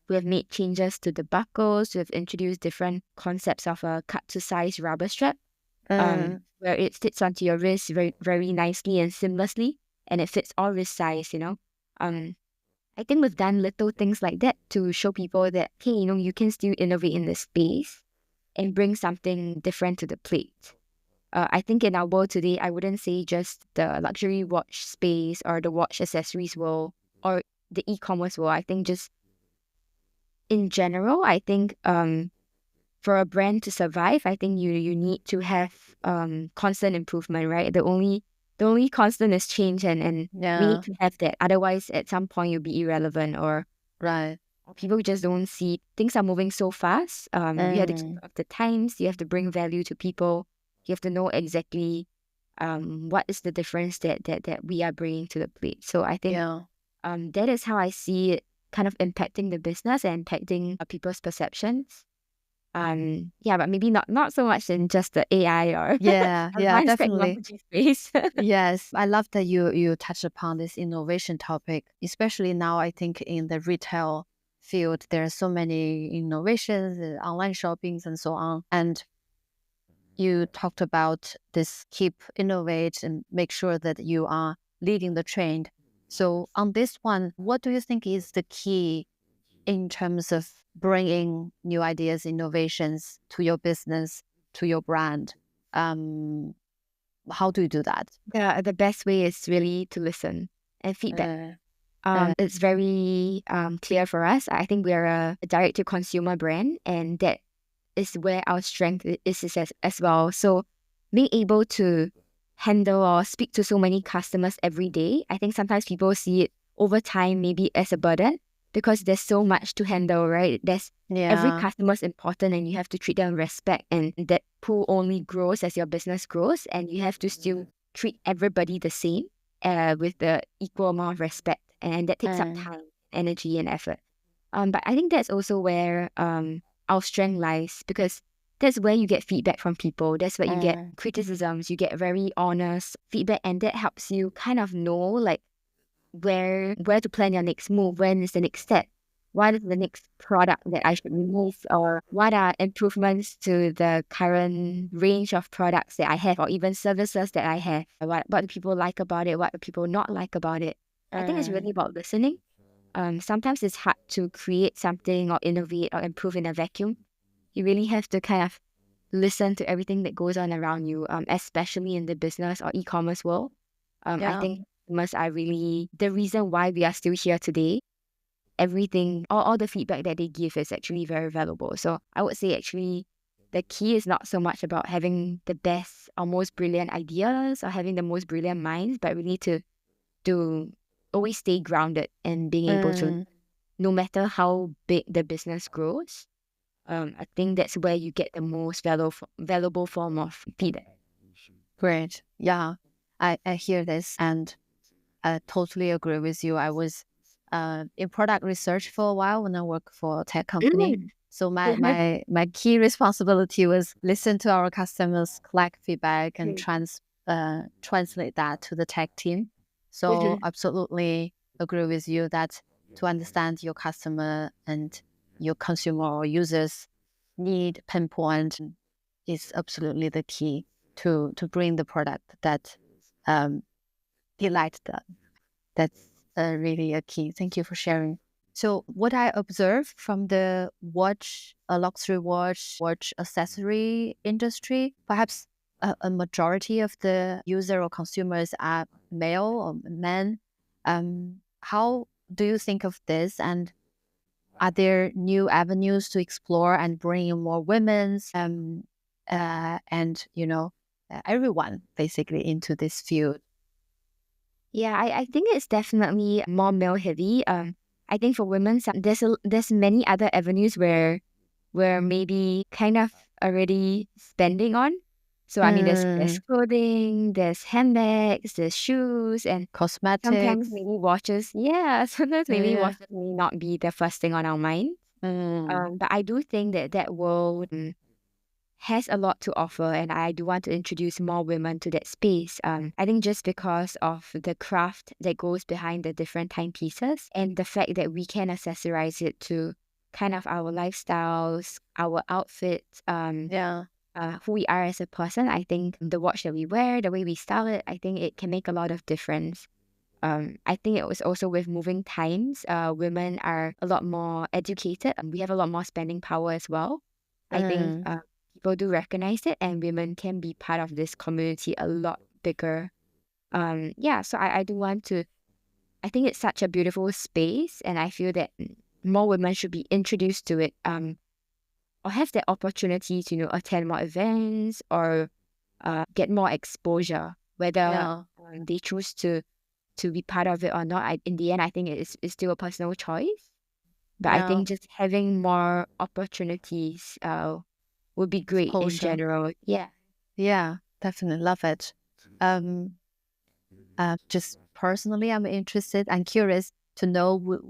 we have made changes to the buckles. We have introduced different concepts of a cut to size rubber strap, where it fits onto your wrist very, very nicely and seamlessly, and it fits all wrist size, you know. I think we've done little things like that to show people that, hey, you know, you can still innovate in this space and bring something different to the plate. I think in our world today, I wouldn't say just the luxury watch space or the watch accessories world or the e-commerce world. I think just in general, I think for a brand to survive, I think you need to have constant improvement, right? The only constant is change, and we need to have that. Otherwise, at some point, you'll be irrelevant, or people just don't see things are moving so fast. You have to keep up the times. You have to bring value to people. You have to know exactly what is the difference that we are bringing to the plate. So I think that is how I see it kind of impacting the business and impacting people's perceptions. But maybe not so much in just the AI or advanced definitely technology space. Yes, I love that you touched upon this innovation topic, especially now. I think in the retail field, there are so many innovations, online shoppings and so on. And you talked about this keep innovate and make sure that you are leading the trend. So on this one, what do you think is the key in terms of bringing new ideas, innovations to your business, to your brand? How do you do that? The best way is really to listen and feedback. It's very clear for us. I think we're a direct-to-consumer brand, and that is where our strength is as well. So being able to handle or speak to so many customers every day, I think sometimes people see it over time maybe as a burden because there's so much to handle, right? Every customer is important, and you have to treat them with respect, and that pool only grows as your business grows, and you have to still treat everybody the same with the equal amount of respect, and that takes up time, energy, and effort. But I think that's also where our strength lies, because that's where you get feedback from people. That's where you get criticisms. You get very honest feedback, and that helps you kind of know like where to plan your next move, when is the next step, what is the next product that I should remove, or what are improvements to the current range of products that I have, or even services that I have. What do people like about it? What do people not like about it? I think it's really about listening. Sometimes it's hard to create something or innovate or improve in a vacuum. You really have to kind of listen to everything that goes on around you, especially in the business or e-commerce world. I think customers are really the reason why we are still here today. Everything, all the feedback that they give is actually very valuable. So I would say actually the key is not so much about having the best or most brilliant ideas or having the most brilliant minds, but really to always stay grounded and being able to, no matter how big the business grows, I think that's where you get the most valuable form of feedback. Great. Yeah, I hear this and I totally agree with you. I was in product research for a while when I worked for a tech company. So my key responsibility was listen to our customers, collect feedback, and translate that to the tech team. So absolutely agree with you that to understand your customer and your consumer or users need pinpoint is absolutely the key to bring the product that delight them. That's really a key. Thank you for sharing. So what I observe from the luxury watch accessory industry, perhaps a majority of the user or consumers are male or men. How do you think of this? And are there new avenues to explore and bring in more women's and everyone basically into this field? Yeah, I think it's definitely more male heavy. I think for women, there's many other avenues where we're maybe kind of already spending on. So I mean, there's clothing, there's handbags, there's shoes, and sometimes Cosmetics. maybe watches. Yeah, sometimes maybe Yeah. watches may not be the first thing on our mind. But I do think that world has a lot to offer, and I do want to introduce more women to that space. I think just because of the craft that goes behind the different timepieces and the fact that we can accessorize it to kind of our lifestyles, our outfits, Yeah. who we are as a person. I think the watch that we wear, the way we style it, I think it can make a lot of difference. I think it was also with moving times, women are a lot more educated and we have a lot more spending power as well. I think people do recognize it and women can be part of this community a lot bigger. Yeah, so I do want to, I think it's such a beautiful space and I feel that more women should be introduced to it or have the opportunity to, attend more events or get more exposure, whether they choose to be part of it or not. In the end, I think it's still a personal choice. But I think just having more opportunities would be great in Exposure. general. Yeah. Yeah, definitely love it. Just personally, I'm interested and curious to know,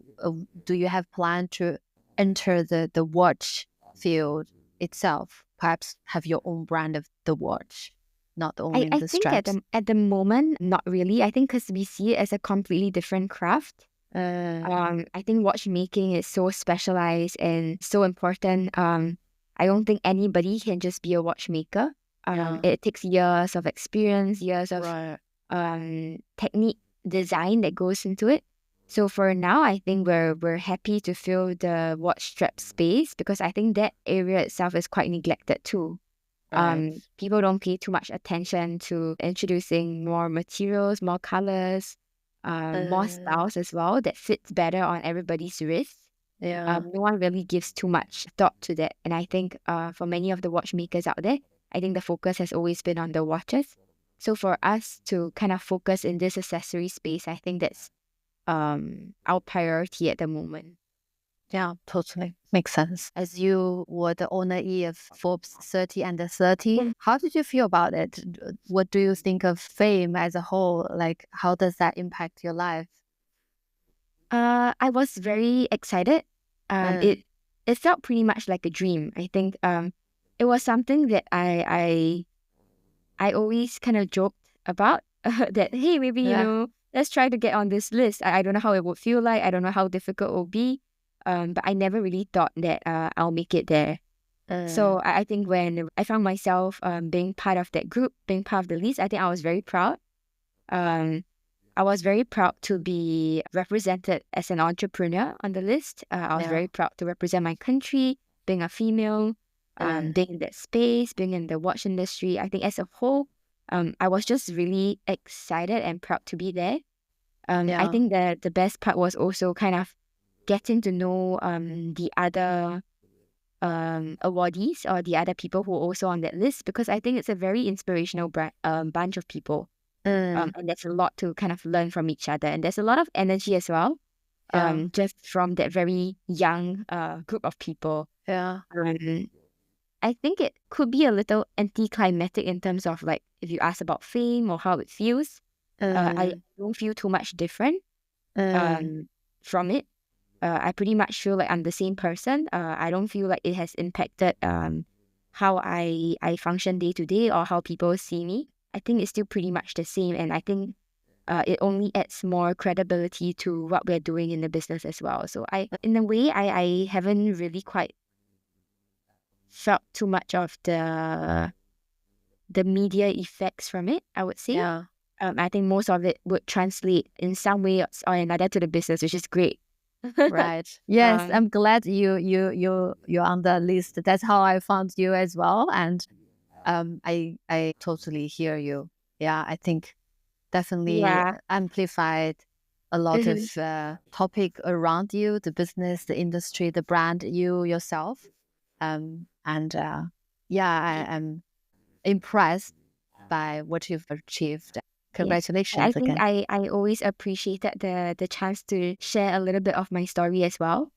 do you have plan to enter the watch field itself? Perhaps have your own brand of the watch, not only I the think at straps. the moment, not really. I think because we see it as a completely different craft. I think watchmaking is so specialized and so important. I don't think anybody can just be a watchmaker. It takes years of experience, years of Right. technique, design that goes into it. So for now, I think we're happy to fill the watch strap space because I think that area itself is quite neglected too. Right. People don't pay too much attention to introducing more materials, more colors, more styles as well that fits better on everybody's wrist. Yeah. No one really gives too much thought to that. And I think for many of the watchmakers out there, I think the focus has always been on the watches. So for us to kind of focus in this accessory space, I think that's our priority at the moment. Yeah, totally. Makes sense. As you were the honoree of Forbes 30 Under 30, how did you feel about it? What do you think of fame as a whole? Like, how does that impact your life? I was very excited. It felt pretty much like a dream. I think it was something that I always kind of joked about that, hey, maybe, let's try to get on this list. I don't know how it would feel like. I don't know how difficult it will be. But I never really thought that I'll make it there. So I think when I found myself being part of that group, being part of the list, I think I was very proud. I was very proud to be represented as an entrepreneur on the list. I was very proud to represent my country, being a female, being in that space, being in the watch industry. I think as a whole, I was just really excited and proud to be there. I think that the best part was also kind of getting to know the other awardees or the other people who are also on that list because I think it's a very inspirational bunch of people. And there's a lot to kind of learn from each other. And there's a lot of energy as well, just from that very young group of people. Yeah. I think it could be a little anticlimactic in terms of like if you ask about fame or how it feels. I don't feel too much different from it. I pretty much feel like I'm the same person. I don't feel like it has impacted how I function day to day or how people see me. I think it's still pretty much the same, and I think it only adds more credibility to what we're doing in the business as well. So in a way, I haven't really quite felt too much of the media effects from it, I would say. Yeah. I think most of it would translate in some way or another to the business, which is great. Right. Yes, I'm glad you're on the list. That's how I found you as well, and I totally hear you. Yeah, I think definitely amplified a lot of Mm-hmm. topic around you, the business, the industry, the brand, you yourself. Yeah, I am impressed by what you've achieved. Yeah. I Congratulations think again. I always appreciated the chance to share a little bit of my story as well.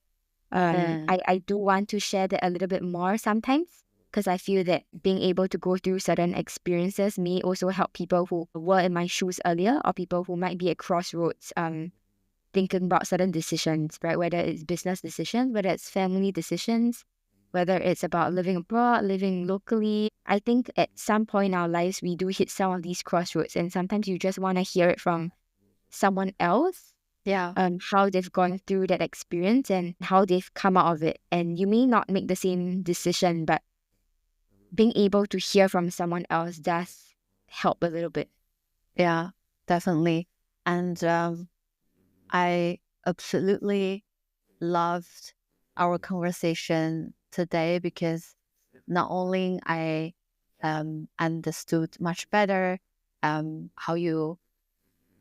I do want to share that a little bit more sometimes because I feel that being able to go through certain experiences may also help people who were in my shoes earlier or people who might be at crossroads thinking about certain decisions, right? Whether it's business decisions, whether it's family decisions, whether it's about living abroad, living locally. I think at some point in our lives, we do hit some of these crossroads, and sometimes you just want to hear it from someone else, Yeah, how they've gone through that experience and how they've come out of it. And you may not make the same decision, but being able to hear from someone else does help a little bit. yeah, definitely. And I absolutely loved our conversation today because not only I understood much better how you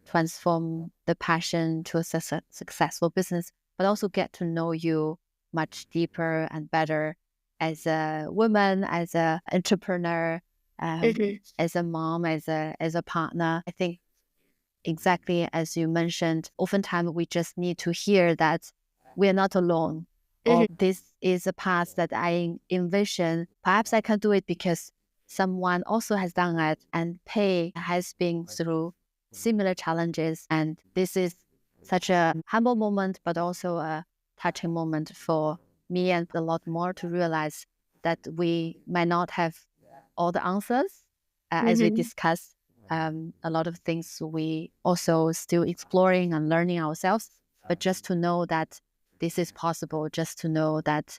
transform the passion to a successful business, but also get to know you much deeper and better as a woman, as an entrepreneur, Mm-hmm. as a mom, as a partner. I think exactly as you mentioned, oftentimes we just need to hear that we're not alone, or Mm-hmm. this is a path that I envision. Perhaps I can do it because someone also has done it, and Pei has been through similar challenges. And this is such a humble moment, but also a touching moment for me and a lot more to realize that we might not have all the answers as we Mm-hmm. discussed a lot of things we also still exploring and learning ourselves, but just to know that this is possible, just to know that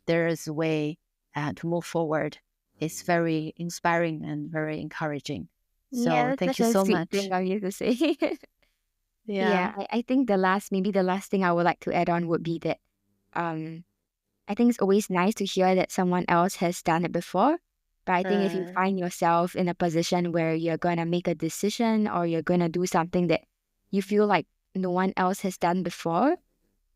there is a way to move forward is very inspiring and very encouraging. So Yeah, that's thank such you a so sweet much. thing of you to say. Yeah. Yeah, I think maybe the last thing I would like to add on would be that um, I think it's always nice to hear that someone else has done it before. But I think if you Uh, find yourself in a position where you're gonna make a decision or you're gonna do something that you feel like no one else has done before,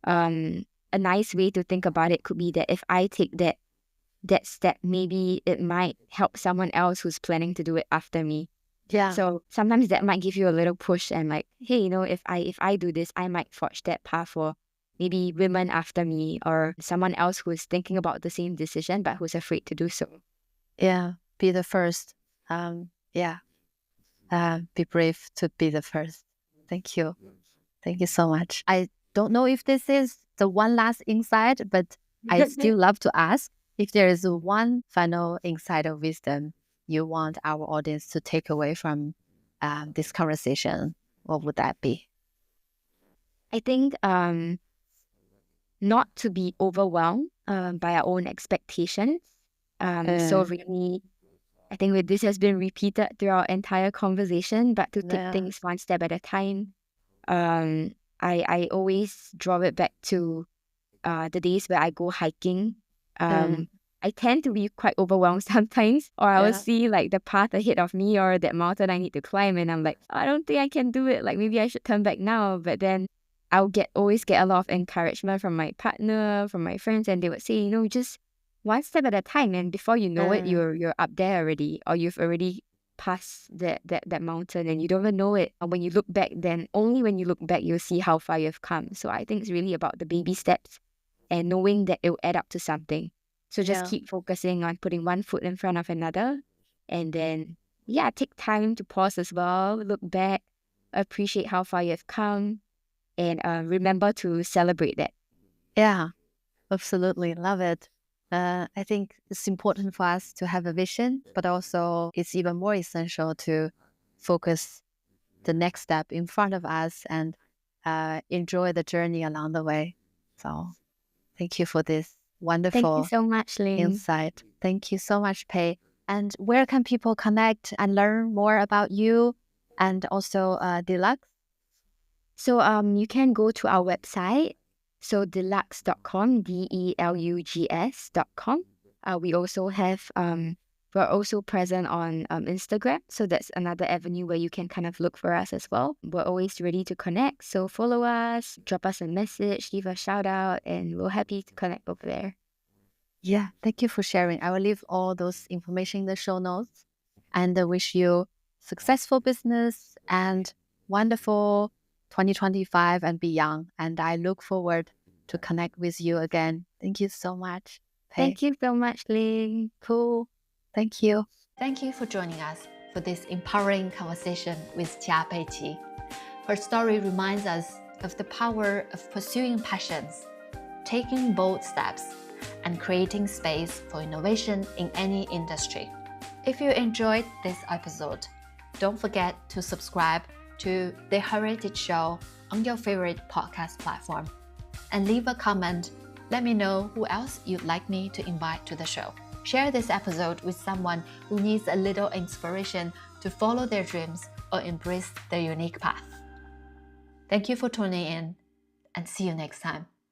a nice way to think about it could be that if I take that step, maybe it might help someone else who's planning to do it after me. yeah. So sometimes that might give you a little push and like, hey, if I do this, I might forge that path for maybe women after me or someone else who's thinking about the same decision but who's afraid to do so. Yeah. Be the first. Yeah. Be brave to be the first. Thank you. Thank you so much. I don't know if this is the one last insight, but I still love to ask if there is one final insight of wisdom you want our audience to take away from this conversation. What would that be? I think not to be overwhelmed by our own expectations. So Uh, really, I think this has been repeated through our entire conversation, but to take yeah. things one step at a time. Um, I always draw it back to the days where I go hiking. Uh, I tend to be quite overwhelmed sometimes, or I will yeah. see like the path ahead of me or that mountain I need to climb, and I'm like, I don't think I can do it. Like maybe I should turn back now. But then always get a lot of encouragement from my partner, from my friends, and they would say, just one step at a time, and before you know it, Uh, you're up there already, or you've already passed that mountain, and you don't even know it. And when you look back, then only when you look back, you'll see how far you've come. So I think it's really about the baby steps and knowing that it will add up to something. So just yeah. keep focusing on putting one foot in front of another. And then, yeah, take time to pause as well, look back, appreciate how far you've come, and remember to celebrate that. Yeah. Absolutely. Love it. I think it's important for us to have a vision, but also it's even more essential to focus the next step in front of us and enjoy the journey along the way. So thank you for this Thank you wonderful so much, Ling. insight. Thank you so much, Pei. And where can people connect and learn more about you and also Deluxe? So you can go to our website, so deluxe.com, delugs.com. We also have We're also present on Instagram. So that's another avenue where you can kind of look for us as well. We're always ready to connect. So follow us, drop us a message, give a shout out, and we're happy to connect over there. Yeah, thank you for sharing. I will leave all those information in the show notes, and I wish you successful business and wonderful 2025 and beyond. And I look forward to connect with you again. Thank you so much, Pei. Thank you so much, Ling. Cool. Thank you. Thank you for joining us for this empowering conversation with Chia Pei Qi. Her story reminds us of the power of pursuing passions, taking bold steps, and creating space for innovation in any industry. If you enjoyed this episode, don't forget to subscribe to The Heritage Show on your favorite podcast platform and leave a comment. Let me know who else you'd like me to invite to the show. Share this episode with someone who needs a little inspiration to follow their dreams or embrace their unique path. Thank you for tuning in, and see you next time.